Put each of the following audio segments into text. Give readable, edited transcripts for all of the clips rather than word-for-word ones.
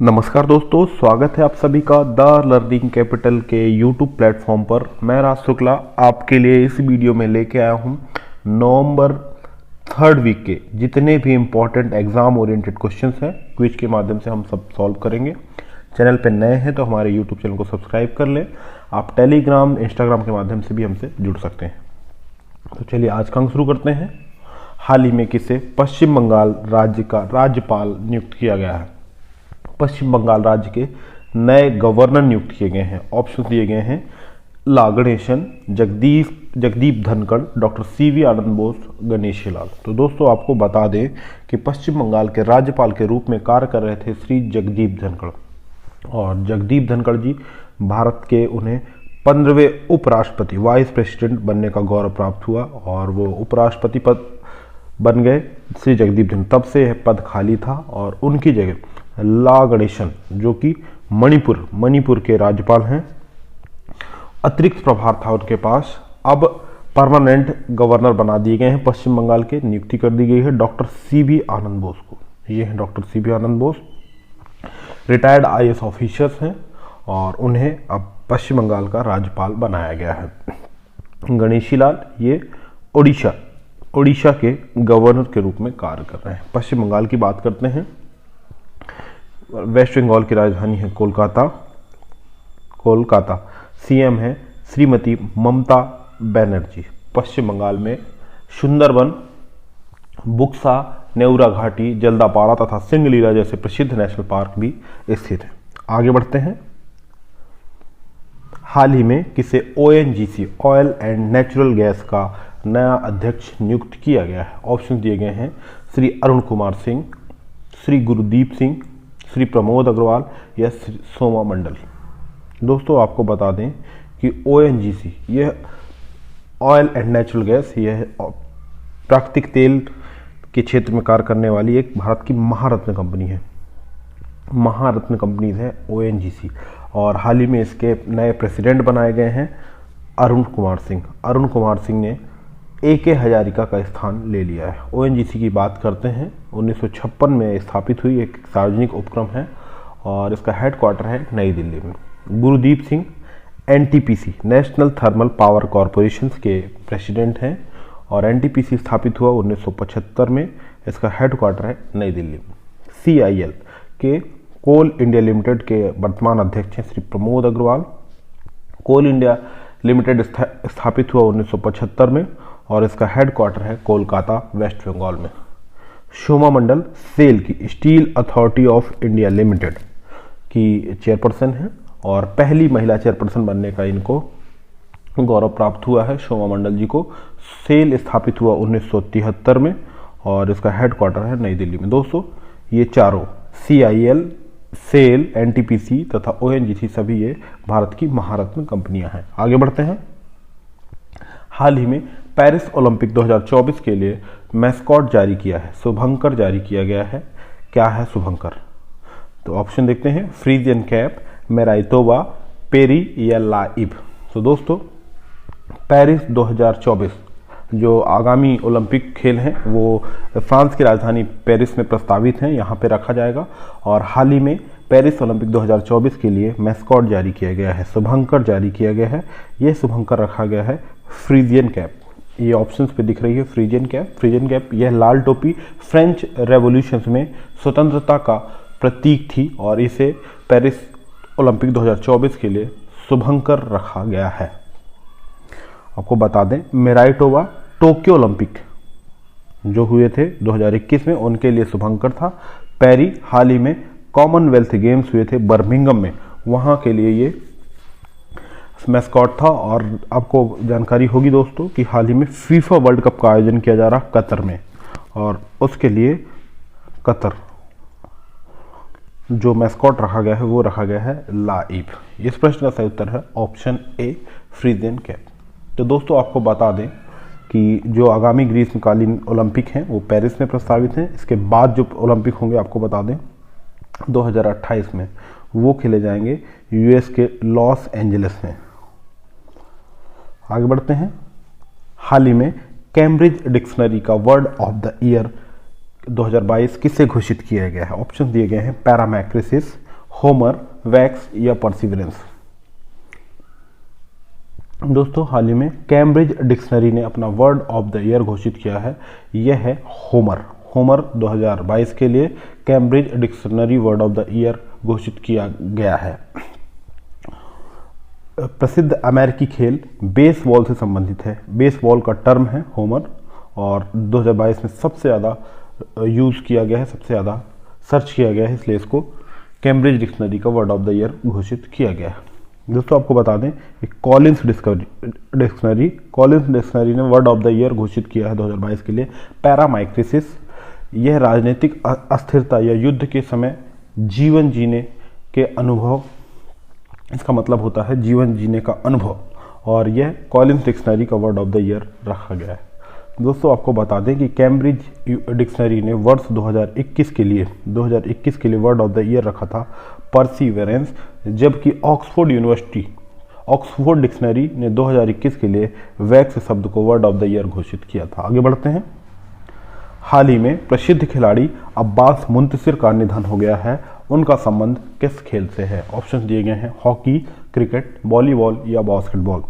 नमस्कार दोस्तों, स्वागत है आप सभी का द लर्निंग कैपिटल के यूट्यूब प्लेटफॉर्म पर। मैं राज शुक्ला आपके लिए इस वीडियो में लेके आया हूं नवंबर 3rd वीक के जितने भी इम्पोर्टेंट एग्जाम ओरिएंटेड क्वेश्चंस हैं क्विज के माध्यम से हम सब सॉल्व करेंगे। चैनल पे नए हैं तो हमारे यूट्यूब चैनल को सब्सक्राइब कर लें। आप टेलीग्राम, इंस्टाग्राम के माध्यम से भी हमसे जुड़ सकते हैं। तो चलिए आज का अंक शुरू करते हैं। हाल ही में किसे पश्चिम बंगाल राज्य का राज्यपाल नियुक्त किया गया है? पश्चिम बंगाल राज्य के नए गवर्नर नियुक्त किए गए हैं। ऑप्शन दिए गए हैं ला गणेशन, जगदीप धनखड़, डॉक्टर सीवी आनंद बोस, गणेशी लाल। तो दोस्तों आपको बता दें कि पश्चिम बंगाल के राज्यपाल के रूप में कार्य कर रहे थे श्री जगदीप धनखड़। और जगदीप धनखड़ जी भारत के उन्हें 15वें उपराष्ट्रपति वाइस प्रेसिडेंट बनने का गौरव प्राप्त हुआ और वो उपराष्ट्रपति पद बन गए श्री जगदीप धनखड़। तब से यह पद खाली था और उनकी जगह ला गणेशन जो कि मणिपुर के राज्यपाल हैं, अतिरिक्त प्रभार था उनके पास। अब परमानेंट गवर्नर बना दिए गए हैं पश्चिम बंगाल के, नियुक्ति कर दी गई है डॉक्टर सीवी आनंद बोस को। ये हैं डॉक्टर सीवी आनंद बोस, रिटायर्ड आईएएस ऑफिसर्स हैं और उन्हें अब पश्चिम बंगाल का राज्यपाल बनाया गया है। गणेशी लाल ये उड़ीसा के गवर्नर के रूप में कार्य कर रहे हैं। पश्चिम बंगाल की बात करते हैं। वेस्ट बंगाल की राजधानी है कोलकाता। सीएम है श्रीमती ममता बनर्जी। पश्चिम बंगाल में सुंदरबन, बुक्सा, नेउरा घाटी, जल्दापाड़ा तथा सिंगलीला जैसे प्रसिद्ध नेशनल पार्क भी स्थित हैं। आगे बढ़ते हैं। हाल ही में किसे ONGC oil and natural gas का नया अध्यक्ष नियुक्त किया गया है? ऑप्शन दिए गए हैं श्री अरुण कुमार सिंह, श्री गुरदीप सिंह, श्री प्रमोद अग्रवाल या श्री सोमा मंडल। दोस्तों आपको बता दें कि ओएनजीसी यह ऑयल एंड नेचुरल गैस यह प्राकृतिक तेल के क्षेत्र में कार्य करने वाली एक भारत की महारत्न कंपनी है। महारत्न कंपनीज है ओएनजीसी और हाल ही में इसके नए प्रेसिडेंट बनाए गए हैं अरुण कुमार सिंह। अरुण कुमार सिंह ने AK हजारिका का स्थान ले लिया है। ओएनजीसी की बात करते हैं। 1956 में स्थापित हुई एक सार्वजनिक उपक्रम है और इसका हेडक्वार्टर है नई दिल्ली में। Gurdeep Singh NTPC national thermal power corporation के प्रेसिडेंट हैं और NTPC स्थापित हुआ 1975 में। इसका हेडक्वार्टर है नई दिल्ली में। CIL के कोल इंडिया लिमिटेड के वर्तमान अध्यक्ष हैं श्री प्रमोद अग्रवाल। कोल इंडिया लिमिटेड स्थापित हुआ 1975 में और इसका हेडक्वार्टर है कोलकाता, वेस्ट बंगाल में। सोमा मंडल सेल की steel authority of India limited की चेयरपर्सन है और पहली महिला चेयरपर्सन बनने का इनको गौरव प्राप्त हुआ है। सोमा मंडल जी को सेल स्थापित हुआ 1973 में और इसका हेडक्वार्टर है नई दिल्ली में। दोस्तों ये चारों CIL, सेल, NTPC तथा ONGC सभी ये भारत की महारत्न कंपनियां हैं। आगे बढ़ते हैं। हाल ही में पेरिस ओलंपिक 2024 के लिए मैस्कॉट जारी किया है, शुभंकर जारी किया गया है। क्या है शुभंकर? तो ऑप्शन देखते हैं फ्रीजियन कैप, मेराइतोवा, पेरी या लाइब। तो दोस्तों पेरिस 2024 जो आगामी ओलंपिक खेल हैं वो फ्रांस की राजधानी पेरिस में प्रस्तावित हैं, यहाँ पे रखा जाएगा। और हाल ही में पेरिस ओलंपिक 2024 के लिए मैस्कॉट जारी किया गया है, शुभंकर जारी किया गया है। ये शुभंकर रखा गया है फ्रीजियन कैप। ये ऑप्शंस पे दिख रही है फ्रीजियन कैप। फ्रीजियन कैप यह लाल टोपी फ्रेंच रेवोल्यूशन में स्वतंत्रता का प्रतीक थी और इसे पेरिस ओलंपिक 2024 के लिए शुभंकर रखा गया है। आपको बता दें मेराइटोवा टोक्यो ओलंपिक जो हुए थे 2021 में उनके लिए शुभंकर था। पेरी हाल ही में कॉमनवेल्थ गेम्स हुए थे बर्मिंघम में, वहां के लिए ये मैस्कॉट था। और आपको जानकारी होगी दोस्तों कि हाल ही में फीफा वर्ल्ड कप का आयोजन किया जा रहा कतर में और उसके लिए कतर जो मैस्कॉट रखा गया है वो रखा गया है लाइब। इस प्रश्न का सही उत्तर है ऑप्शन A फ्रीजियन कैप। तो दोस्तों आपको बता दें कि जो आगामी ग्रीष्मकालीन ओलंपिक हैं वो पेरिस में प्रस्तावित हैं। इसके बाद जो ओलंपिक होंगे आपको बता दें 2028 में वो खेले जाएंगे US के लॉस एंजलिस में। आगे बढ़ते हैं। हाल ही में कैम्ब्रिज डिक्शनरी का वर्ड ऑफ द ईयर 2022 किसे घोषित किया गया है? ऑप्शन दिए गए हैं पैरामैक्रिसिस, होमर, वैक्स या परसिवरेंस। दोस्तों हाल ही में कैम्ब्रिज डिक्शनरी ने अपना वर्ड ऑफ द ईयर घोषित किया है, यह है होमर। होमर 2022 के लिए Cambridge dictionary word of the year घोषित किया गया है। प्रसिद्ध अमेरिकी खेल बेसबॉल से संबंधित है। बेसबॉल का टर्म है होमर और 2022 में सबसे ज़्यादा यूज़ किया गया है, सबसे ज़्यादा सर्च किया गया है, इसलिए इसको कैम्ब्रिज डिक्शनरी का वर्ड ऑफ द ईयर घोषित किया गया है। दोस्तों आपको बता दें कि कॉलिंस डिक्शनरी ने वर्ड ऑफ द ईयर घोषित किया है 2022 के लिए पैरामाइक्रिसिस। यह राजनीतिक अस्थिरता या युद्ध के समय जीवन जीने के अनुभव, इसका मतलब होता है जीवन जीने का अनुभव, और यह कॉलिंस डिक्शनरी का वर्ड ऑफ द ईयर रखा गया है। दोस्तों आपको बता दें कि कैम्ब्रिज डिक्शनरी ने वर्ष 2021 के लिए वर्ड ऑफ द ईयर रखा था परसिवरेंस, जबकि ऑक्सफोर्ड डिक्शनरी ने 2021 के लिए वैक्स शब्द को वर्ड ऑफ द ईयर घोषित किया था। आगे बढ़ते हैं। हाल ही में प्रसिद्ध खिलाड़ी अब्बास मुंतशिर का निधन हो गया है, उनका संबंध किस खेल से है? ऑप्शन दिए गए हैं हॉकी, क्रिकेट, वॉलीबॉल या बास्केटबॉल।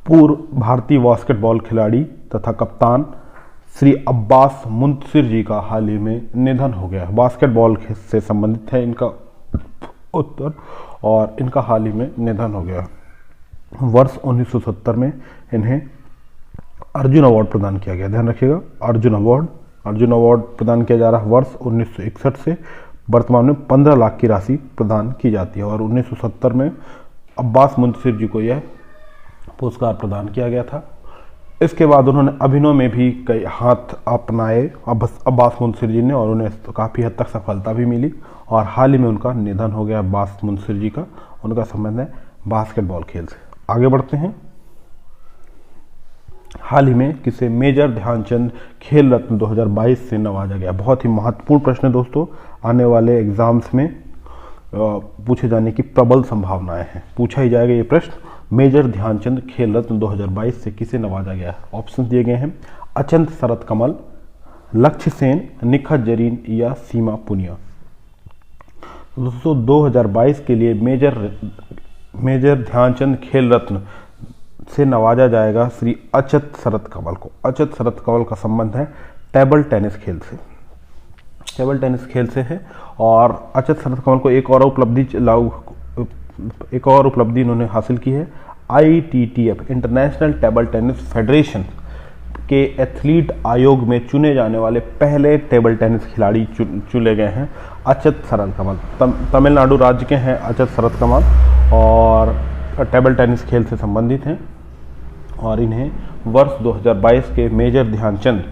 पूर्व भारतीय बास्केटबॉल खिलाड़ी तथा कप्तान श्री अब्बास मुंतशिर जी का हाल ही में निधन हो गया है। बास्केटबॉल से संबंधित है इनका उत्तर, और इनका हाल ही में निधन हो गया। वर्ष 1970 में इन्हें अर्जुन अवार्ड प्रदान किया गया। ध्यान रखिएगा, अर्जुन अवार्ड प्रदान किया जा रहा है। वर्ष 1961 से वर्तमान में 15 लाख की राशि प्रदान की जाती है, और 1970 में अब्बास मुंतशिर जी को यह पुरस्कार प्रदान किया गया था। इसके बाद उन्होंने अभिनय में भी कई हाथ अपनाए अब्बास मुंतशिर जी ने, और उन्हें काफ़ी हद तक सफलता भी मिली, और हाल ही में उनका निधन हो गया अब्बास मुंतशिर जी का। उनका संबंध है बास्केटबॉल खेल से। आगे बढ़ते हैं। हाल ही में किसे मेजर ध्यानचंद खेल रत्न 2022 से नवाजा गया? बहुत ही महत्वपूर्ण प्रश्न है दोस्तों, आने वाले एग्जाम्स में पूछे जाने की प्रबल संभावनाएं हैं। पूछा ही जाएगा ये प्रश्न, मेजर ध्यानचंद खेल रत्न 2022 से किसे नवाजा गया है? ऑप्शन दिए गए हैं अचंत शरत कमल, लक्ष्य सेन, निखत जरीन या सीमा पुनिया। दोस्तों 2022 के लिए मेजर ध्यानचंद खेल रत्न से नवाजा जाएगा श्री अचंत शरत कमल को। अचंत शरत कमल का संबंध है टेबल टेनिस खेल से है, और अचंत शरत कमल को एक और उपलब्धि इन्होंने हासिल की है। ITTF international table tennis federation के एथलीट आयोग में चुने जाने वाले पहले टेबल टेनिस खिलाड़ी चुने गए हैं अचंत शरत कमल। तमिलनाडु राज्य के हैं अचंत शरत कमल, और टेबल टेनिस खेल से संबंधित हैं, और इन्हें वर्ष 2022 के मेजर ध्यानचंद,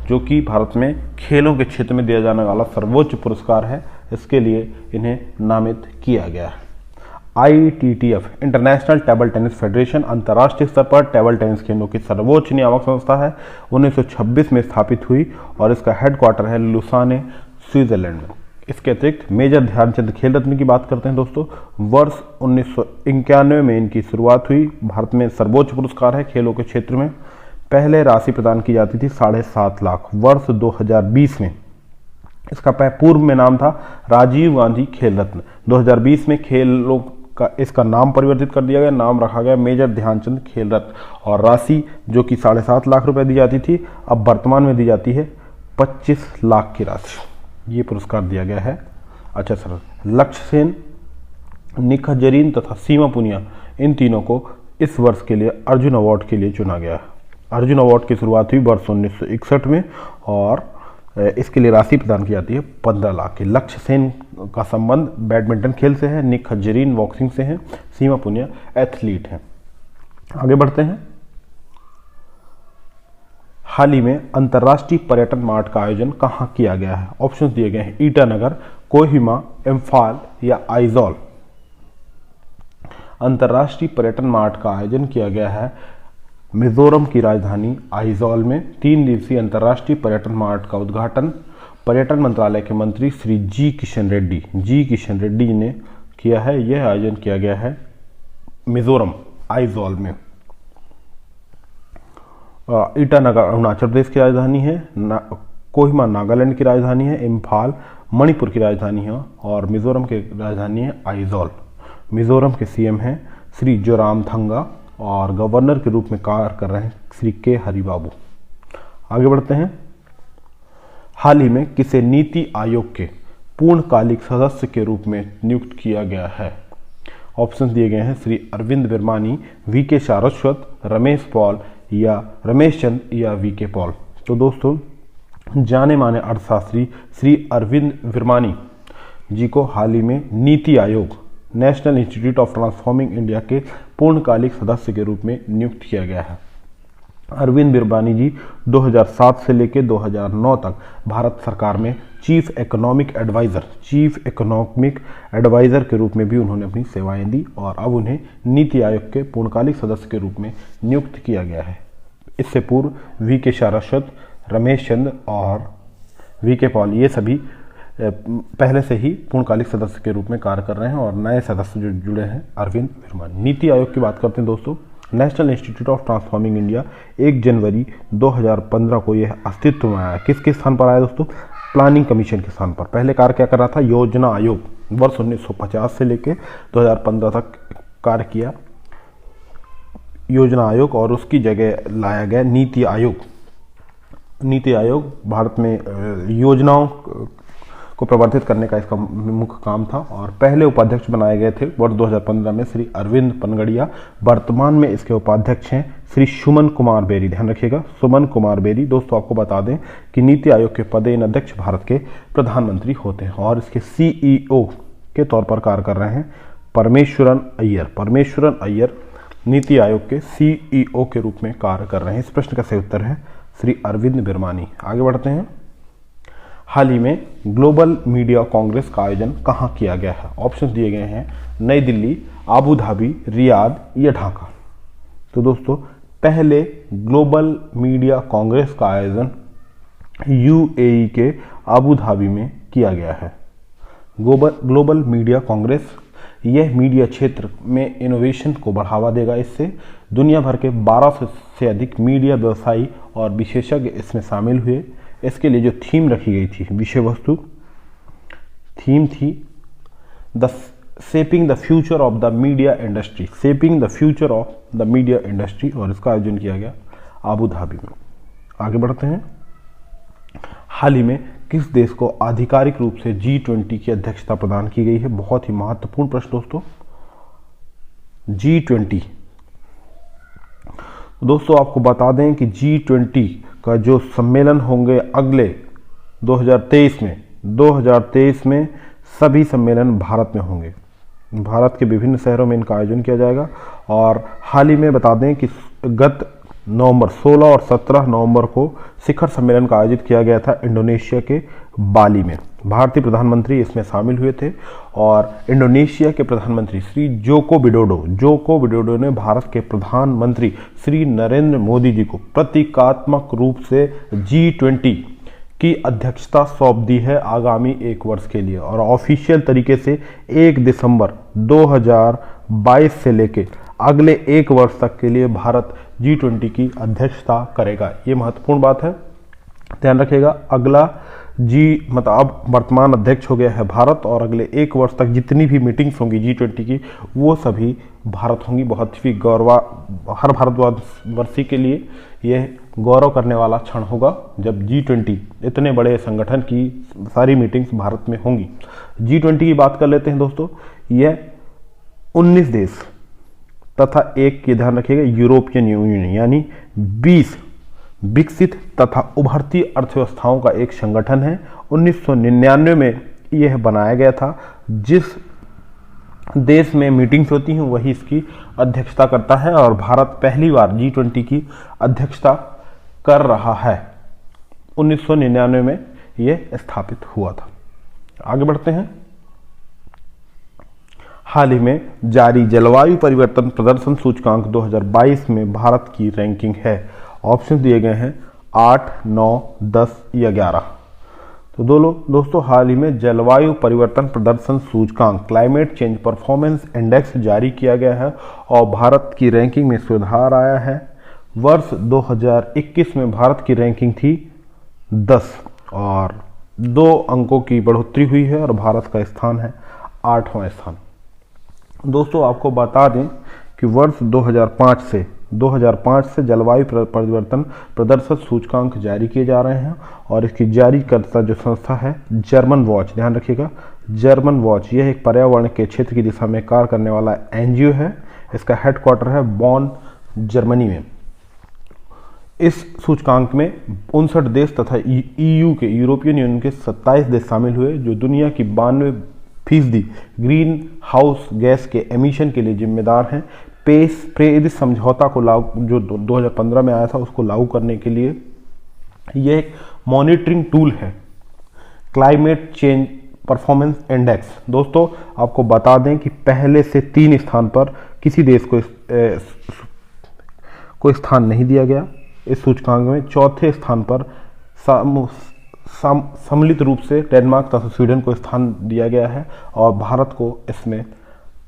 जो कि भारत में खेलों के क्षेत्र में दिया जाने वाला सर्वोच्च पुरस्कार है, इसके लिए इन्हें नामित किया गया है। ITTF international table tennis federation अंतर्राष्ट्रीय स्तर पर टेबल टेनिस खेलों की सर्वोच्च नियामक संस्था है। 1926 में स्थापित हुई, और इसका हेडक्वार्टर है लुसाने, स्विट्जरलैंड में। इसके अतिरिक्त मेजर ध्यानचंद खेल रत्न की बात करते हैं दोस्तों, वर्ष 1991 में इनकी शुरुआत हुई। भारत में सर्वोच्च पुरस्कार है खेलों के क्षेत्र में। पहले राशि प्रदान की जाती थी 7.5 लाख। वर्ष 2020 में इसका पूर्व में नाम था राजीव गांधी खेल रत्न। 2020 में खेलों का इसका नाम परिवर्तित कर दिया गया, नाम रखा गया मेजर ध्यानचंद खेल रत्न, और राशि जो कि 7.5 लाख रुपए दी जाती थी, अब वर्तमान में दी जाती है 25 लाख की राशि। ये पुरस्कार दिया गया है। अच्छा सर, लक्ष्य सेन, निखत जरीन तथा सीमा पुनिया, इन तीनों को इस वर्ष के लिए अर्जुन अवार्ड के लिए चुना गया है। अर्जुन अवार्ड की शुरुआत हुई वर्ष 1961 में, और इसके लिए राशि प्रदान की जाती है 15 लाख की। लक्ष्य सेन का संबंध बैडमिंटन खेल से है, निखत जरीन बॉक्सिंग से है, सीमा पुनिया एथलीट हैं। आगे बढ़ते हैं। हाल ही में अंतर्राष्ट्रीय पर्यटन मार्ट का आयोजन कहाँ किया गया है? ऑप्शन दिए गए हैं ईटानगर, कोहिमा, इम्फाल या आइजॉल। अंतर्राष्ट्रीय पर्यटन मार्ट का आयोजन किया गया है मिजोरम की राजधानी आइजॉल में। 3 दिवसीय अंतर्राष्ट्रीय पर्यटन मार्ट का उद्घाटन पर्यटन मंत्रालय के मंत्री श्री जी किशन रेड्डी ने किया है। यह आयोजन किया गया है मिजोरम आइजॉल में। ईटानगर अरुणाचल प्रदेश की राजधानी है, कोहिमा नागालैंड की राजधानी है, इम्फाल मणिपुर की राजधानी है और मिजोरम की राजधानी है आइजॉल। मिजोरम के सीएम हैं श्री जोरामथंगा और गवर्नर के रूप में कार्य कर रहे हैं श्री के हरिबाबू। आगे बढ़ते हैं। हाल ही में किसे नीति आयोग के पूर्णकालिक सदस्य के रूप में नियुक्त किया गया है? ऑप्शन दिए गए हैं श्री अरविंद विरमानी, वी के सारस्वत, रमेश पॉल या रमेश चंद या वी के पॉल। तो दोस्तों जाने माने अर्थशास्त्री श्री अरविंद विरमानी जी को हाल ही में NITI Aayog national institute of transforming India के पूर्णकालिक सदस्य के रूप में नियुक्त किया गया है। अरविंद विरमानी जी 2007 से लेकर 2009 तक भारत सरकार में चीफ इकोनॉमिक एडवाइजर के रूप में भी उन्होंने अपनी सेवाएं दी और अब उन्हें नीति आयोग के पूर्णकालिक सदस्य के रूप में नियुक्त किया गया है। इससे पूर्व वी के सारस्वत, रमेश चंद और वी के पॉल ये सभी पहले से ही पूर्णकालिक सदस्य के रूप में कार्य कर रहे हैं और नए सदस्य जो जुड़े हैं अरविंद विरमानी। नीति आयोग की बात करते हैं दोस्तों। National institute of transforming India 1 जनवरी 2015 को यह अस्तित्व में आया। किसके स्थान पर आया दोस्तों? प्लानिंग कमीशन के स्थान पर। पहले कार्य क्या कर रहा था? योजना आयोग। वर्ष 1950 से लेकर 2015 तक कार्य किया योजना आयोग और उसकी जगह लाया गया नीति आयोग। नीति आयोग भारत में योजनाओं को प्रवर्तित करने का इसका मुख्य काम था और पहले उपाध्यक्ष बनाए गए थे वर्ष 2015 में श्री अरविंद पनगड़िया। वर्तमान में इसके उपाध्यक्ष हैं श्री सुमन कुमार बेरी। ध्यान रखिएगा, सुमन कुमार बेरी। दोस्तों आपको बता दें कि नीति आयोग के पदेन अध्यक्ष भारत के प्रधानमंत्री होते हैं और इसके सीईओ के तौर पर कार्य कर रहे हैं परमेश्वरन अय्यर। परमेश्वरन अय्यर नीति आयोग के सीईओ के रूप में कार्य कर रहे हैं। इस प्रश्न का सही उत्तर है श्री अरविंद विरमानी। आगे बढ़ते हैं। हाल ही में ग्लोबल मीडिया कांग्रेस का आयोजन कहाँ किया गया है? ऑप्शन दिए गए हैं नई दिल्ली, आबू धाबी, रियाद या ढाका। तो दोस्तों पहले ग्लोबल मीडिया कांग्रेस का आयोजन यूएई के आबू धाबी में किया गया है। ग्लोबल मीडिया कांग्रेस यह मीडिया क्षेत्र में इनोवेशन को बढ़ावा देगा। इससे दुनिया भर के 1200 से अधिक मीडिया व्यवसायी और विशेषज्ञ इसमें शामिल हुए। इसके लिए जो थीम रखी गई थी, विषय वस्तु थीम थी the shaping the future of the media industry, shaping the future of the media industry और इसका आयोजन किया गया आबू धाबी में। आगे बढ़ते हैं। हाल ही में किस देश को आधिकारिक रूप से G20 की अध्यक्षता प्रदान की गई है? बहुत ही महत्वपूर्ण प्रश्न दोस्तों। G20 दोस्तों आपको बता दें कि G20 का जो सम्मेलन होंगे अगले 2023 में सभी सम्मेलन भारत में होंगे। भारत के विभिन्न शहरों में इनका आयोजन किया जाएगा और हाल ही में बता दें कि गत नवंबर 16 और 17 नवंबर को शिखर सम्मेलन का आयोजित किया गया था इंडोनेशिया के बाली में। भारतीय प्रधानमंत्री इसमें शामिल हुए थे और इंडोनेशिया के प्रधानमंत्री श्री जोको विडोडो ने भारत के प्रधानमंत्री श्री नरेंद्र मोदी जी को प्रतीकात्मक रूप से G20 की अध्यक्षता सौंप दी है आगामी 1 वर्ष के लिए और ऑफिशियल तरीके से 1 दिसंबर 2022 से लेकर अगले 1 वर्ष तक के लिए भारत G20 की अध्यक्षता करेगा। ये महत्वपूर्ण बात है, ध्यान रखिएगा। अगला मतलब अब वर्तमान अध्यक्ष हो गया है भारत और अगले 1 वर्ष तक जितनी भी मीटिंग्स होंगी G20 की वो सभी भारत होंगी। बहुत ही हर भारतवर्षी के लिए यह गौरव करने वाला क्षण होगा जब G20 इतने बड़े संगठन की सारी मीटिंग्स भारत में होंगी। G20 की बात कर लेते हैं दोस्तों। यह 19 देश तथा एक की ध्यान रखिएगा यूरोपियन यूनियन यानी 20 विकसित तथा उभरती अर्थव्यवस्थाओं का एक संगठन है। 1999 में यह बनाया गया था। जिस देश में मीटिंग्स होती हैं वही इसकी अध्यक्षता करता है और भारत पहली बार G20 की अध्यक्षता कर रहा है। 1999 में यह स्थापित हुआ था। आगे बढ़ते हैं। हाल ही में जारी जलवायु परिवर्तन प्रदर्शन सूचकांक 2022 में भारत की रैंकिंग है। ऑप्शन दिए गए हैं 8, 9, 10 या 11। तो दोस्तों हाल ही में जलवायु परिवर्तन प्रदर्शन सूचकांक क्लाइमेट चेंज परफॉर्मेंस इंडेक्स जारी किया गया है और भारत की रैंकिंग में सुधार आया है। वर्ष 2021 में भारत की रैंकिंग थी 10 और 2 अंकों की बढ़ोतरी हुई है और भारत का स्थान है 8वां स्थान। दोस्तों आपको बता दें कि वर्ष 2005 से जलवायु परिवर्तन प्रदर्शन सूचकांक जारी किए जा रहे हैं और इसकी जारीकर्ता जो संस्था है जर्मन वॉच, ध्यान रखिएगा जर्मन वॉच, यह एक पर्यावरण के क्षेत्र की दिशा में कार्य करने वाला एनजीओ है। इसका हेडक्वार्टर है बॉन, जर्मनी में। इस सूचकांक में 59 देश तथा ईयू के, यूरोपियन यूनियन के 27 देश शामिल हुए, जो दुनिया की 92% ग्रीन हाउस गैस के एमिशन के लिए जिम्मेदार हैं। पेरिस समझौता को लागू, जो 2015 में आया था, उसको लागू करने के लिए यह एक मॉनिटरिंग टूल है। क्लाइमेट चेंज परफॉर्मेंस इंडेक्स, दोस्तों आपको बता दें कि पहले से 3 स्थान पर किसी देश को स्थान नहीं दिया गया इस सूचकांक में। चौथे स्थान पर सम्मिलित रूप से डेनमार्क तथा स्वीडन को स्थान दिया गया है और भारत को इसमें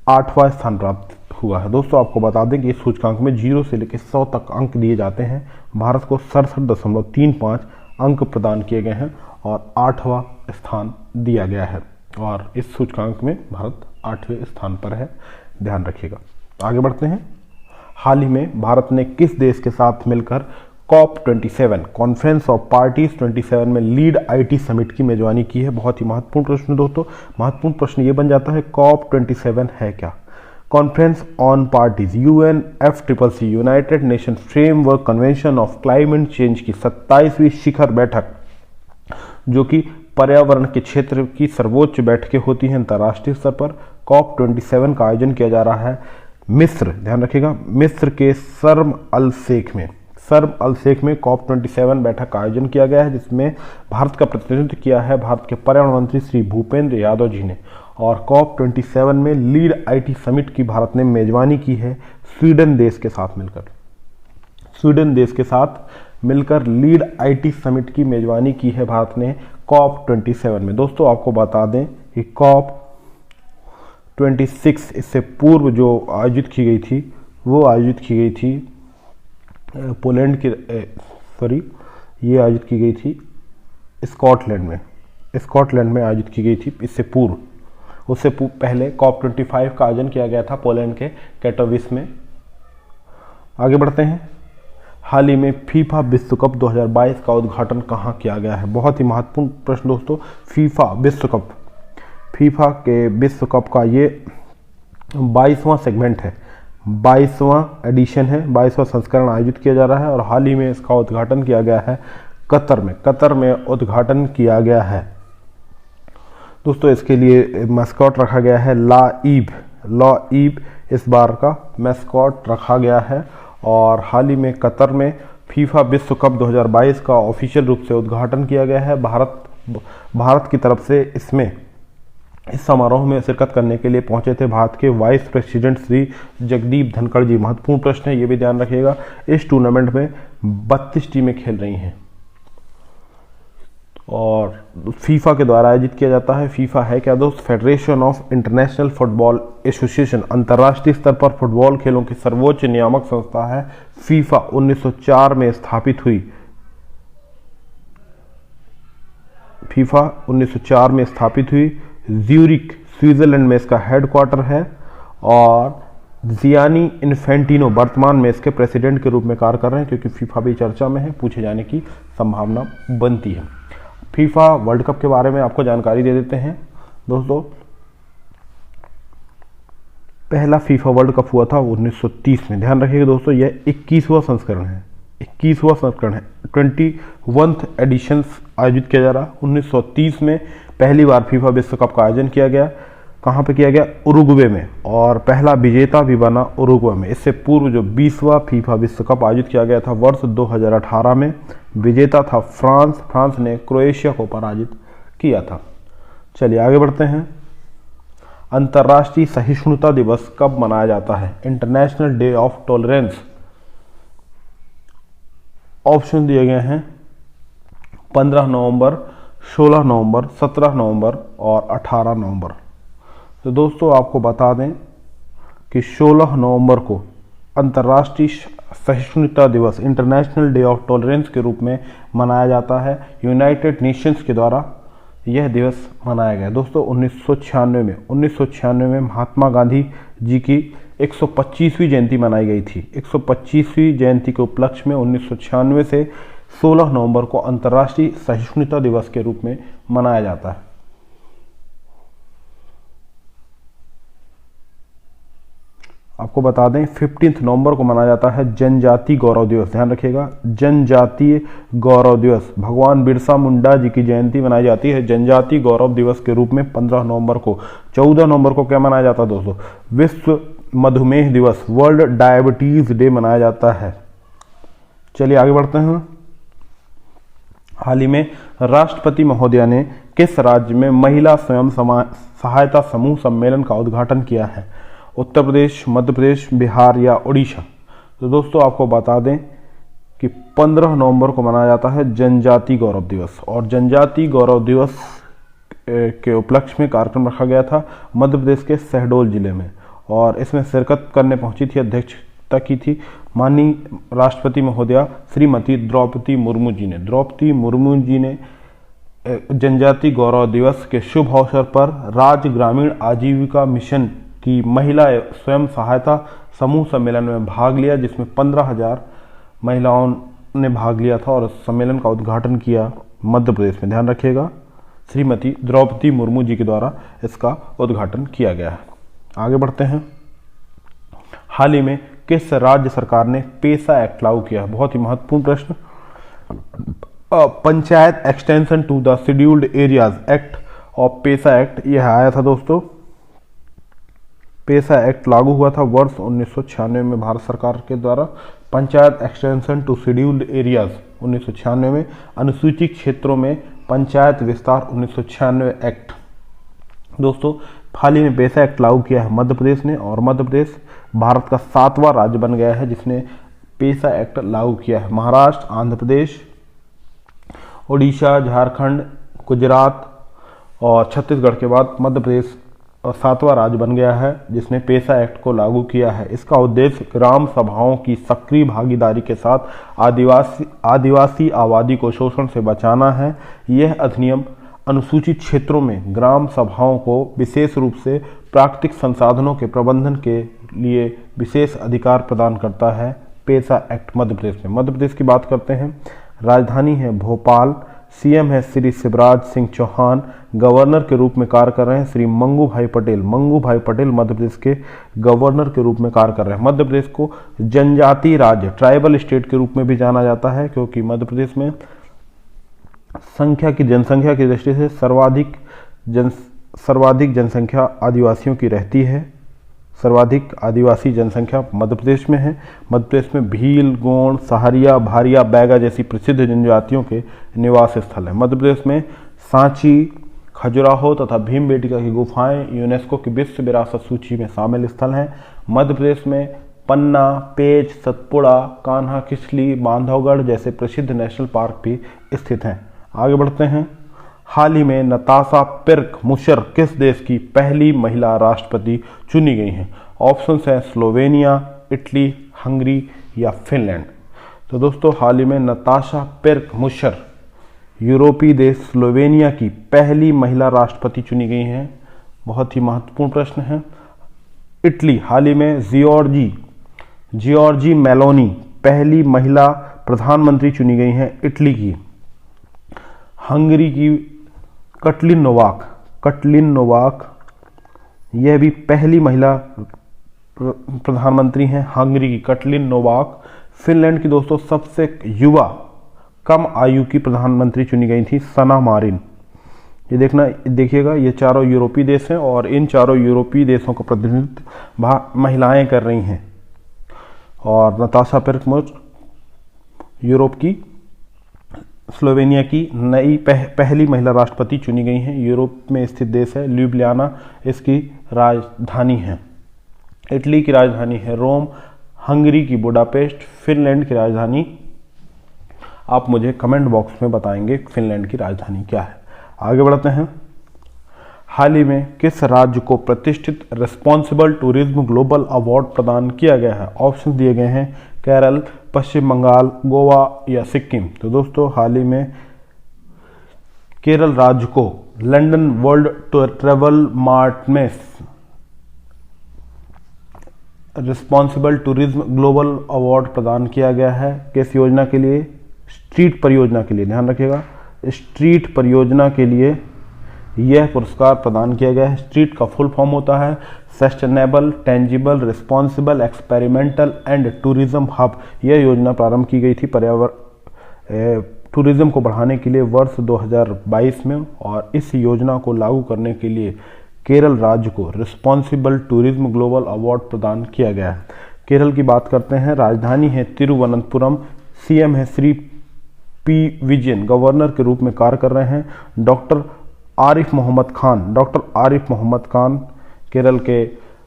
8वां स्थान प्राप्त हुआ है। दोस्तों आपको बता दें कि इस सूचकांक में 0 से लेकर 100 तक अंक दिए जाते हैं। भारत को 67.35 अंक प्रदान किए गए हैं और 8वां स्थान दिया गया है और इस सूचकांक में भारत 8वें स्थान पर है, ध्यान रखिएगा। आगे बढ़ते हैं। हाल ही में भारत ने किस देश के साथ मिलकर COP27 कॉन्फ्रेंस ऑफ पार्टीज 27 में लीड आईटी समिट की मेजबानी की है? बहुत ही महत्वपूर्ण प्रश्न दोस्तों। महत्वपूर्ण प्रश्न ये बन जाता है COP27 है क्या? Conference on parties UNFCCC United nation framework convention of climate change की 27वीं शिखर बैठक, जो कि पर्यावरण के क्षेत्र की सर्वोच्च बैठकें होती हैं अंतर्राष्ट्रीय स्तर पर। COP27 का आयोजन किया जा रहा है मिस्र, ध्यान रखिएगा, मिस्र के शर्म अल शेख में COP27 बैठक का आयोजन किया गया है, जिसमें भारत का प्रतिनिधित्व किया है भारत के पर्यावरण मंत्री श्री भूपेंद्र यादव जी ने। और COP27 में लीड आईटी समिट की भारत ने मेजबानी की है स्वीडन देश के साथ मिलकर लीड आईटी समिट की मेजबानी की है भारत ने COP27 में। दोस्तों आपको बता दें कि COP26 इससे पूर्व जो आयोजित की गई थी, वो आयोजित की गई थी पोलैंड की, ये आयोजित की गई थी स्कॉटलैंड में आयोजित की गई थी। उससे पहले COP25 का आयोजन किया गया था पोलैंड के कैटोविस में। आगे बढ़ते हैं। हाल ही में फीफा विश्व कप 2022 का उद्घाटन कहाँ किया गया है? बहुत ही महत्वपूर्ण प्रश्न दोस्तों। फीफा के विश्व कप का ये 22वां सेगमेंट है, 22वां एडिशन है, 22वां संस्करण आयोजित किया जा रहा है और हाल ही में इसका उद्घाटन किया गया है कतर में उद्घाटन किया गया है। दोस्तों इसके लिए मैस्कॉट रखा गया है लॉईब इस बार का मैस्कॉट रखा गया है और हाल ही में कतर में फीफा विश्व कप 2022 का ऑफिशियल रूप से उद्घाटन किया गया है। भारत की तरफ से इस समारोह में शिरकत करने के लिए पहुंचे थे भारत के वाइस प्रेसिडेंट श्री जगदीप धनखड़ जी। महत्वपूर्ण प्रश्न है, ये भी ध्यान रखिएगा। इस टूर्नामेंट में 32 टीमें खेल रही हैं और फीफा के द्वारा आयोजित किया जाता है। फीफा है क्या दोस्त? Federation of international football association, अंतर्राष्ट्रीय स्तर पर फुटबॉल खेलों की सर्वोच्च नियामक संस्था है। फीफा 1904 में स्थापित हुई। ज्यूरिक स्विट्जरलैंड में इसका हेडक्वार्टर है और जियानी इन्फेंटिनो वर्तमान में इसके प्रेसिडेंट के रूप में कार्य कर रहे हैं, क्योंकि फीफा भी चर्चा में है, पूछे जाने की संभावना बनती है। फीफा वर्ल्ड कप के बारे में आपको जानकारी दे देते हैं दोस्तों। पहला फीफा वर्ल्ड कप हुआ था 1930 में, ध्यान रखिएगा दोस्तों। यह 21वां संस्करण है, 21वां एडिशन आयोजित किया जा रहा है। 1930 में पहली बार फीफा विश्व कप का आयोजन किया गया। कहाँ पे किया गया? उरुग्वे में, और पहला विजेता भी बना उरुग्वे में। इससे पूर्व जो 20वां फीफा विश्व कप आयोजित किया गया था वर्ष 2018 में, विजेता था फ्रांस ने क्रोएशिया को पराजित किया था। चलिए आगे बढ़ते हैं। अंतर्राष्ट्रीय सहिष्णुता दिवस कब मनाया जाता है? International day of tolerance. Option दिए गए हैं 15 नवंबर, 16 नवंबर, 17 नवंबर और 18 नवंबर। तो दोस्तों आपको बता दें कि 16 नवंबर को अंतर्राष्ट्रीय सहिष्णुता दिवस इंटरनेशनल डे ऑफ टॉलरेंस के रूप में मनाया जाता है। यूनाइटेड नेशंस के द्वारा यह दिवस मनाया गया। दोस्तों 1996 में महात्मा गांधी जी की 125वीं जयंती मनाई गई थी। 125वीं जयंती के उपलक्ष्य में 1996 से 16 नवंबर को अंतर्राष्ट्रीय सहिष्णुता दिवस के रूप में मनाया जाता है। आपको बता दें 15 नवंबर को मनाया जाता है जनजाति गौरव दिवस। ध्यान रखिएगा, जनजातीय गौरव दिवस। भगवान बिरसा मुंडा जी की जयंती मनाई जाती है जनजाति गौरव दिवस के रूप में 15 नवंबर को। 14 नवंबर को क्या मनाया जाता है दोस्तों? विश्व मधुमेह दिवस, वर्ल्ड डायबिटीज डे मनाया जाता है। चलिए आगे बढ़ते हैं। हाल ही में राष्ट्रपति महोदया ने किस राज्य में महिला स्वयं सहायता समूह सम्मेलन का उद्घाटन किया है? उत्तर प्रदेश, मध्य प्रदेश, बिहार या उड़ीसा? तो दोस्तों आपको बता दें कि 15 नवंबर को मनाया जाता है जनजाति गौरव दिवस, और जनजाति गौरव दिवस के उपलक्ष्य में कार्यक्रम रखा गया था मध्य प्रदेश के शहडोल जिले में, और इसमें शिरकत करने पहुंची थी, अध्यक्षता की थी माननीय राष्ट्रपति महोदया श्रीमती द्रौपदी मुर्मू जी ने। द्रौपदी मुर्मू जी ने जनजाति गौरव दिवस के शुभ अवसर पर राज्य ग्रामीण आजीविका मिशन की महिला स्वयं सहायता समूह सम्मेलन में भाग लिया, जिसमें 15,000 महिलाओं ने भाग लिया था, और इस सम्मेलन का उद्घाटन किया मध्य प्रदेश में। ध्यान रखिएगा, श्रीमती द्रौपदी मुर्मू जी के द्वारा इसका उद्घाटन किया गया है। आगे बढ़ते हैं। हाल ही में किस राज्य सरकार ने पेसा एक्ट लागू किया है? बहुत ही महत्वपूर्ण प्रश्न। Panchayat extension to the scheduled areas act of PESA act यह आया था दोस्तों। पेसा एक्ट लागू हुआ था वर्ष 1996 में भारत सरकार के द्वारा। Panchayat extension to scheduled areas 1996 में, अनुसूचित क्षेत्रों में पंचायत विस्तार 1996 एक्ट। दोस्तों हाल ही में पेसा एक्ट लागू किया है मध्य प्रदेश ने, और मध्य प्रदेश भारत का 7वां राज्य बन गया है जिसने पेसा एक्ट लागू किया है। महाराष्ट्र, आंध्र प्रदेश, उड़ीसा, झारखंड, गुजरात और छत्तीसगढ़ के बाद मध्य प्रदेश 7वां राज्य बन गया है जिसने पेसा एक्ट को लागू किया है। इसका उद्देश्य ग्राम सभाओं की सक्रिय भागीदारी के साथ आदिवासी आबादी को शोषण से बचाना है। यह अधिनियम अनुसूचित क्षेत्रों में ग्राम सभाओं को विशेष रूप से प्राकृतिक संसाधनों के प्रबंधन के लिए विशेष अधिकार प्रदान करता है। पेसा एक्ट मध्य प्रदेश में। मध्य प्रदेश की बात करते हैं। राजधानी है भोपाल, सीएम है श्री शिवराज सिंह चौहान, गवर्नर के रूप में कार्य कर रहे हैं श्री मंगू भाई पटेल। मंगू भाई पटेल मध्य प्रदेश के गवर्नर के रूप में कार्य कर रहे हैं। मध्य प्रदेश को जनजातीय राज्य, ट्राइबल स्टेट के रूप में भी जाना जाता है, क्योंकि मध्य प्रदेश में जनसंख्या की दृष्टि से सर्वाधिक जनसंख्या आदिवासियों की रहती है। सर्वाधिक आदिवासी जनसंख्या मध्य प्रदेश में है। मध्य प्रदेश में भील, गोंड, सहारिया, भारिया, बैगा जैसी प्रसिद्ध जनजातियों के निवास स्थल है। मध्य प्रदेश में सांची, खजुराहो तथा भीमबेटका की गुफाएं यूनेस्को की विश्व विरासत सूची में शामिल स्थल हैं। मध्य प्रदेश में पन्ना, पेंच, सतपुड़ा, कान्हा किसली, बांधवगढ़ जैसे प्रसिद्ध नेशनल पार्क भी स्थित हैं। आगे बढ़ते हैं। हाल ही में नताशा पिर्क मुशर किस देश की पहली महिला राष्ट्रपति चुनी गई हैं? ऑप्शंस हैं स्लोवेनिया, इटली, हंगरी या फिनलैंड। तो दोस्तों हाल ही में नताशा पिर्क मुशर यूरोपीय देश स्लोवेनिया की पहली महिला राष्ट्रपति चुनी गई हैं। बहुत ही महत्वपूर्ण प्रश्न है। इटली, हाल ही में जियोर्जी मेलोनी पहली महिला प्रधानमंत्री चुनी गई हैं इटली की। हंगरी की कटलिन नोवाक यह भी पहली महिला प्रधानमंत्री हैं, हंगरी की कटलिन नोवाक। फिनलैंड की दोस्तों सबसे युवा कम आयु की प्रधानमंत्री चुनी गई थी सना मारिन। ये देखिएगा ये चारों यूरोपीय देश हैं, और इन चारों यूरोपीय देशों का प्रतिनिधित्व महिलाएं कर रही हैं। और नताशा पिर्क यूरोप की स्लोवेनिया की नई पहली महिला राष्ट्रपति चुनी गई हैं। यूरोप में स्थित देश है, ल्यूब्लियाना इसकी राजधानी है। इटली की राजधानी है रोम, हंगरी की बुडापेस्ट, फिनलैंड की राजधानी आप मुझे कमेंट बॉक्स में बताएंगे फिनलैंड की राजधानी क्या है। आगे बढ़ते हैं। हाल ही में किस राज्य को प्रतिष्ठित रिस्पॉन्सिबल टूरिज्म ग्लोबल अवार्ड प्रदान किया गया है? ऑप्शन दिए गए हैं केरल, पश्चिम बंगाल, गोवा या सिक्किम? तो दोस्तों हाल ही में केरल राज्य को लंदन वर्ल्ड ट्रैवल मार्ट में रिस्पॉन्सिबल टूरिज्म ग्लोबल अवार्ड प्रदान किया गया है। किस योजना के लिए? स्ट्रीट परियोजना के लिए, ध्यान रखिएगा, स्ट्रीट परियोजना के लिए यह पुरस्कार प्रदान किया गया है। स्ट्रीट का फुल फॉर्म होता है sustainable, tangible, responsible, experimental and tourism hub. यह योजना प्रारंभ की गई थी टूरिज्म को बढ़ाने के लिए वर्ष 2022 में, और इस योजना को लागू करने के लिए केरल राज्य को रिस्पॉन्सिबल टूरिज्म ग्लोबल अवार्ड प्रदान किया गया है। केरल की बात करते हैं। राजधानी है तिरुवनंतपुरम, सीएम है श्री पी विजयन, गवर्नर के रूप में कार्य कर रहे हैं डॉक्टर आरिफ मोहम्मद खान। डॉक्टर आरिफ मोहम्मद खान केरल के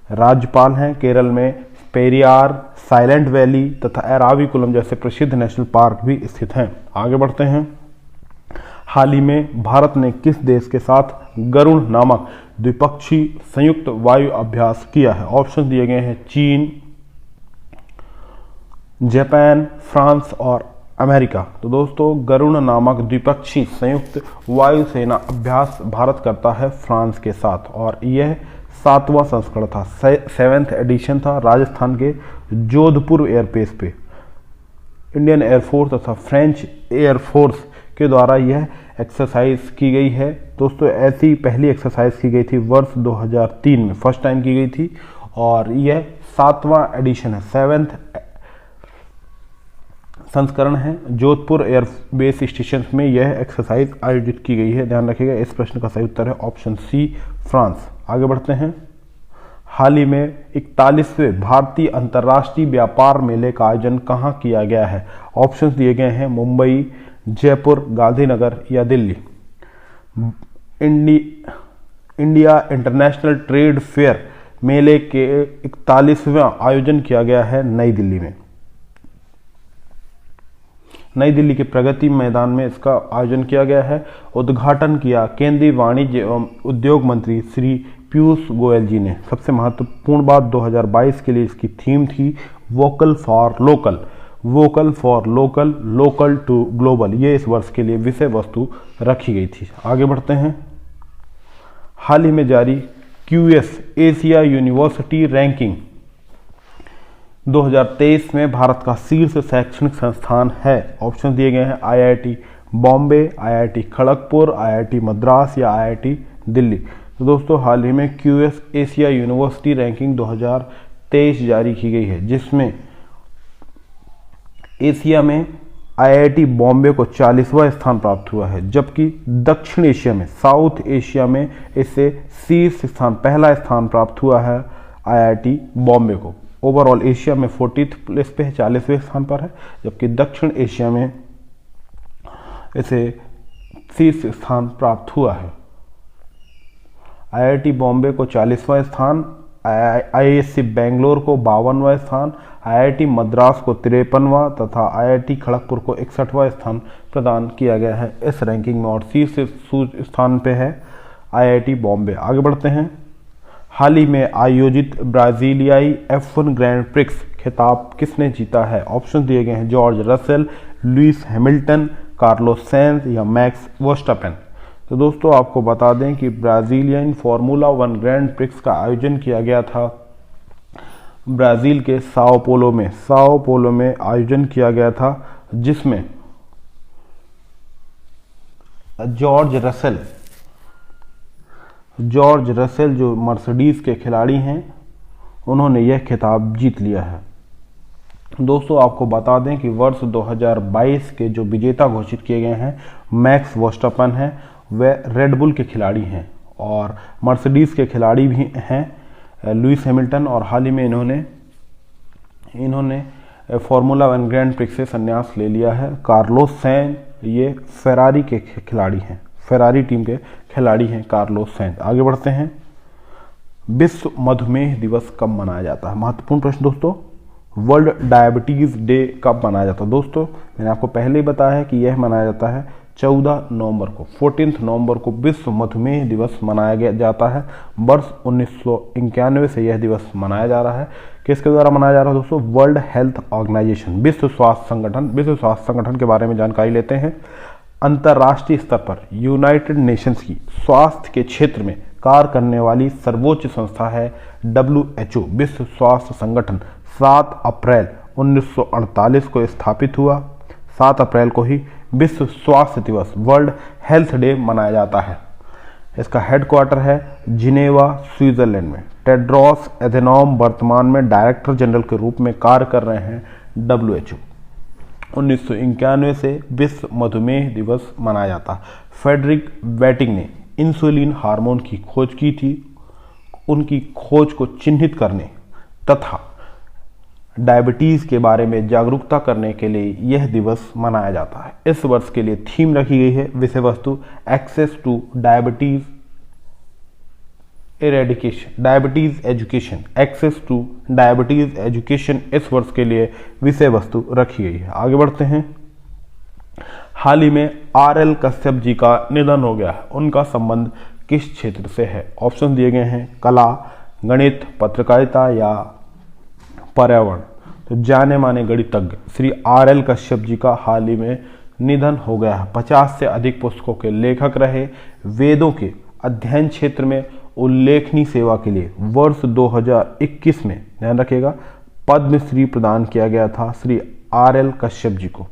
राज्यपाल हैं। केरल में पेरियार, साइलेंट वैली तथा एराविकुलम जैसे प्रसिद्ध नेशनल पार्क भी स्थित हैं। आगे बढ़ते हैं। हाल ही में भारत ने किस देश के साथ गरुड़ नामक द्विपक्षीय संयुक्त वायु अभ्यास किया है? ऑप्शन दिए गए हैं चीन, जापान, फ्रांस और अमेरिका। तो दोस्तों गरुड़ नामक द्विपक्षीय संयुक्त वायुसेना अभ्यास भारत करता है फ्रांस के साथ, और यह 7वां संस्करण था, 7th एडिशन था। राजस्थान के जोधपुर एयरबेस पे इंडियन एयरफोर्स तथा फ्रेंच एयरफोर्स के द्वारा यह एक्सरसाइज की गई है। दोस्तों ऐसी पहली एक्सरसाइज की गई थी वर्ष 2003 में, फर्स्ट टाइम की गई थी, और यह 7वां एडिशन है, 7th संस्करण है। जोधपुर एयरबेस स्टेशन में यह एक्सरसाइज आयोजित की गई है, ध्यान रखिएगा। इस प्रश्न का सही उत्तर है ऑप्शन सी, फ्रांस। आगे बढ़ते हैं। हाल ही में 41वें भारतीय अंतर्राष्ट्रीय व्यापार मेले का आयोजन कहाँ किया गया है? ऑप्शंस दिए गए हैं मुंबई, जयपुर, गांधीनगर या Delhi. India international trade fair मेले के 41वां आयोजन किया गया है नई दिल्ली में। नई दिल्ली के प्रगति मैदान में इसका आयोजन किया गया है। उद्घाटन किया केंद्रीय वाणिज्य एवं उद्योग मंत्री श्री पीयूष गोयल जी ने। सबसे महत्वपूर्ण बात 2022 के लिए इसकी थीम थी vocal for local, vocal for local, local to global. ये इस वर्ष के लिए विषय वस्तु रखी गई थी। आगे बढ़ते हैं। हाल ही में जारी क्यूएस एशिया यूनिवर्सिटी रैंकिंग 2023 में भारत का शीर्ष शैक्षणिक संस्थान है। ऑप्शन दिए गए हैं IIT Bombay, IIT Kharagpur, IIT Madras या आईआईटी दिल्ली। तो दोस्तों हाल ही में क्यूएस एशिया यूनिवर्सिटी रैंकिंग 2023 जारी की गई है, जिसमें एशिया में आईआईटी बॉम्बे को 40वां स्थान प्राप्त हुआ है, जबकि दक्षिण एशिया में, साउथ एशिया में इससे शीर्ष स्थान, पहला स्थान प्राप्त हुआ है आईआईटी बॉम्बे को। ओवरऑल एशिया में 40th प्लेस पे है, 40वें स्थान पर है, जबकि दक्षिण एशिया में इसे शीर्ष स्थान प्राप्त हुआ है। आईआईटी बॉम्बे को 40वां स्थान, आईआईएससी बेंगलोर को 52वां स्थान, आईआईटी मद्रास को 53वां तथा आईआईटी खड़गपुर को 61वां स्थान प्रदान किया गया है इस रैंकिंग में, और शीर्ष स्थान पे है आईआईटी बॉम्बे। आगे बढ़ते हैं। हाल ही में आयोजित ब्राजीलियाई F1 ग्रैंड प्रिक्स खिताब किसने जीता है? ऑप्शन दिए गए हैं George Russell, Lewis Hamilton, Carlos Sainj या मैक्स वर्स्टापेन। तो दोस्तों आपको बता दें कि ब्राजीलियन फार्मूला 1 ग्रैंड प्रिक्स का आयोजन किया गया था ब्राजील के साओ पोलो में आयोजन किया गया था, जिसमें जॉर्ज रसेल जो मर्सिडीज के खिलाड़ी हैं, उन्होंने यह खिताब जीत लिया है। दोस्तों आपको बता दें कि वर्ष 2022 के जो विजेता घोषित किए गए हैं मैक्स वर्स्टापेन हैं, वे रेडबुल के खिलाड़ी हैं, और मर्सिडीज के खिलाड़ी भी हैं लुइस हैमिल्टन, और हाल ही में इन्होंने फार्मूला 1 ग्रैंड प्रिक्स से संन्यास ले लिया है। कार्लोस सैंज ये फेरारी के खिलाड़ी हैं, फेरारी टीम के खिलाड़ी हैं कार्लोस सैंज। आगे बढ़ते हैं। विश्व मधुमेह दिवस कब मनाया जाता है? महत्वपूर्ण प्रश्न दोस्तों। वर्ल्ड डायबिटीज डे कब मनाया जाता है? दोस्तों मैंने आपको पहले ही बताया है कि यह मनाया जाता है 14 नवंबर को, 14 नवंबर को विश्व मधुमेह दिवस मनाया जाता है। वर्ष 1991 से यह दिवस मनाया जा रहा है। किसके द्वारा मनाया जा रहा है दोस्तों? वर्ल्ड हेल्थ ऑर्गेनाइजेशन, विश्व स्वास्थ्य संगठन। विश्व स्वास्थ्य संगठन के बारे में जानकारी लेते हैं। अंतर्राष्ट्रीय स्तर पर यूनाइटेड नेशंस की स्वास्थ्य के क्षेत्र में कार्य करने वाली सर्वोच्च संस्था है WHO, विश्व स्वास्थ्य संगठन। 7 अप्रैल 1948 को स्थापित हुआ। 7 अप्रैल को ही विश्व स्वास्थ्य दिवस, वर्ल्ड हेल्थ डे मनाया जाता है। इसका हेडक्वार्टर है जिनेवा, स्विट्जरलैंड में। टेड्रोस एधेनॉम वर्तमान में डायरेक्टर जनरल के रूप में कार्य कर रहे हैं WHO। 1991 से विश्व मधुमेह दिवस मनाया जाता है। फ्रेडरिक बेटिंग ने इंसुलिन हार्मोन की खोज की थी। उनकी खोज को चिन्हित करने तथा डायबिटीज के बारे में जागरूकता करने के लिए यह दिवस मनाया जाता है। इस वर्ष के लिए थीम रखी गई है विषय वस्तु access to diabetes eradication, diabetes education, access to diabetes education इस वर्ष के लिए विषय वस्तु रखी गई है। आगे बढ़ते हैं। हाल ही में RL कश्यप जी का निधन हो गया है। उनका संबंध किस क्षेत्र से है? ऑप्शन दिए गए हैं कला, गणित, पत्रकारिता या पर्यावरण। तो जाने माने गणितज्ञ श्री RL कश्यप जी का हाल ही में निधन हो गया है। 50 से अधिक पुस्तकों के लेखक रहे। वेदों के अध्ययन क्षेत्र में उल्लेखनीय सेवा के लिए वर्ष 2021 में, ध्यान रखिएगा, पद्मश्री प्रदान किया गया था श्री RL कश्यप जी को।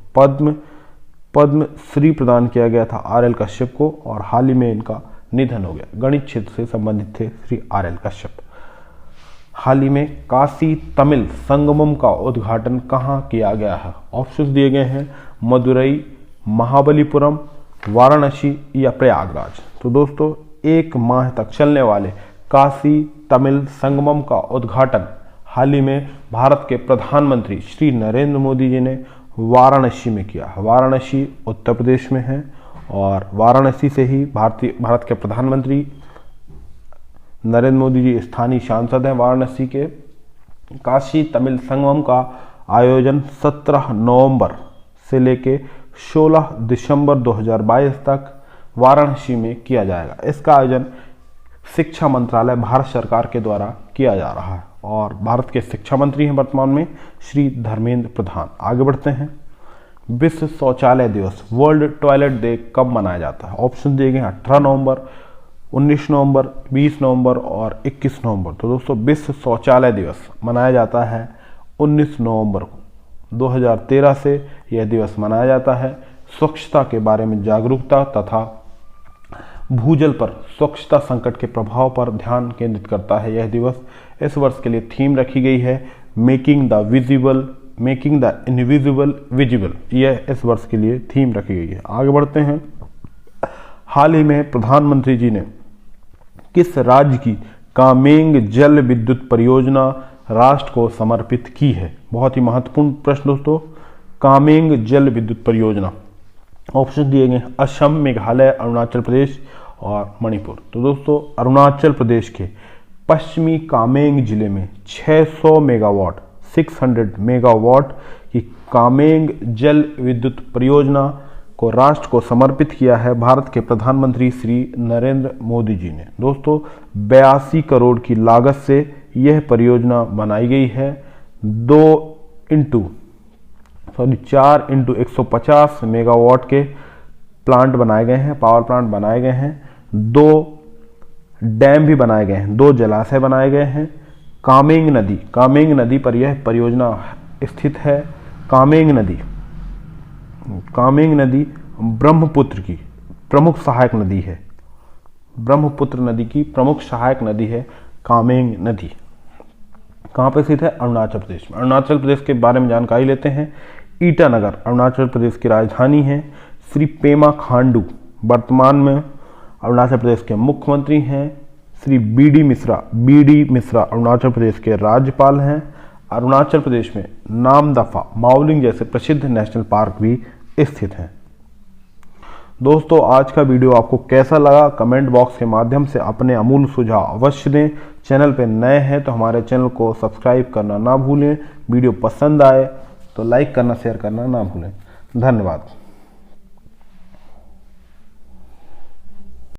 पद्मश्री प्रदान किया गया था RL कश्यप को और हाल ही में इनका निधन हो गया। गणित क्षेत्र से संबंधित थे श्री RL कश्यप। हाल ही में काशी तमिल संगमम का उद्घाटन कहाँ किया गया है? ऑप्शन दिए गए हैं मदुरई, महाबलीपुरम, वाराणसी या प्रयागराज। तो दोस्तों 1 माह तक चलने वाले काशी तमिल संगमम का उद्घाटन हाल ही में भारत के प्रधानमंत्री श्री नरेंद्र मोदी जी ने वाराणसी में किया। वाराणसी उत्तर प्रदेश में है और वाराणसी से ही भारत के प्रधानमंत्री नरेंद्र मोदी जी स्थानीय सांसद हैं वाराणसी के। काशी तमिल संगमम का आयोजन 17 नवंबर से लेके 16 दिसंबर 2022 तक वाराणसी में किया जाएगा। इसका आयोजन शिक्षा मंत्रालय भारत सरकार के द्वारा किया जा रहा है और भारत के शिक्षा मंत्री हैं वर्तमान में श्री धर्मेंद्र प्रधान। आगे बढ़ते हैं। विश्व शौचालय दिवस, वर्ल्ड टॉयलेट डे कब मनाया जाता है? ऑप्शन दिए गए हैं 18 नवंबर, 19 नवंबर, 20 नवंबर और 21 नवंबर। तो दोस्तों विश्व शौचालय दिवस मनाया जाता है 19 नवंबर को। 2013 से यह दिवस मनाया जाता है। स्वच्छता के बारे में जागरूकता तथा भूजल पर स्वच्छता संकट के प्रभाव पर ध्यान केंद्रित करता है यह दिवस। इस वर्ष के लिए थीम रखी गई है मेकिंग द इनविजिबल विजिबल। यह इस वर्ष के लिए थीम रखी गई है। आगे बढ़ते हैं। हाल ही में प्रधानमंत्री जी ने किस राज्य की कामेंग जल विद्युत परियोजना राष्ट्र को समर्पित की है? बहुत ही महत्वपूर्ण प्रश्न दोस्तों। कामेंग जल विद्युत परियोजना, ऑप्शन दिए गए असम, मेघालय, अरुणाचल प्रदेश और मणिपुर। तो दोस्तों अरुणाचल प्रदेश के पश्चिमी कामेंग जिले में 600 मेगावाट की कामेंग जल विद्युत परियोजना को राष्ट्र को समर्पित किया है भारत के प्रधानमंत्री श्री नरेंद्र मोदी जी ने। दोस्तों 82 करोड़ की लागत से यह परियोजना बनाई गई है। 4 इंटू 150 मेगावाट के प्लांट बनाए गए हैं, पावर प्लांट बनाए गए हैं। 2 डैम भी बनाए गए हैं, 2 जलाशय बनाए गए हैं। कामेंग नदी पर यह परियोजना स्थित है। कामेंग नदी ब्रह्मपुत्र की प्रमुख सहायक नदी है। ब्रह्मपुत्र नदी की प्रमुख सहायक नदी है कामेंग नदी। कहाँ पे स्थित है? अरुणाचल प्रदेश में। अरुणाचल प्रदेश के बारे में जानकारी लेते हैं। ईटानगर अरुणाचल प्रदेश की राजधानी है। श्री पेमा खांडू वर्तमान में अरुणाचल प्रदेश के मुख्यमंत्री हैं। श्री बी डी मिश्रा अरुणाचल प्रदेश के राज्यपाल हैं। अरुणाचल प्रदेश में नामदफा, माउलिंग जैसे प्रसिद्ध नेशनल पार्क भी स्थित हैं। दोस्तों आज का वीडियो आपको कैसा लगा कमेंट बॉक्स के माध्यम से अपने अमूल्य सुझाव अवश्य दें। चैनल पर नए हैं तो हमारे चैनल को सब्सक्राइब करना ना भूलें। वीडियो पसंद आए तो लाइक करना, शेयर करना ना भूलें। धन्यवाद।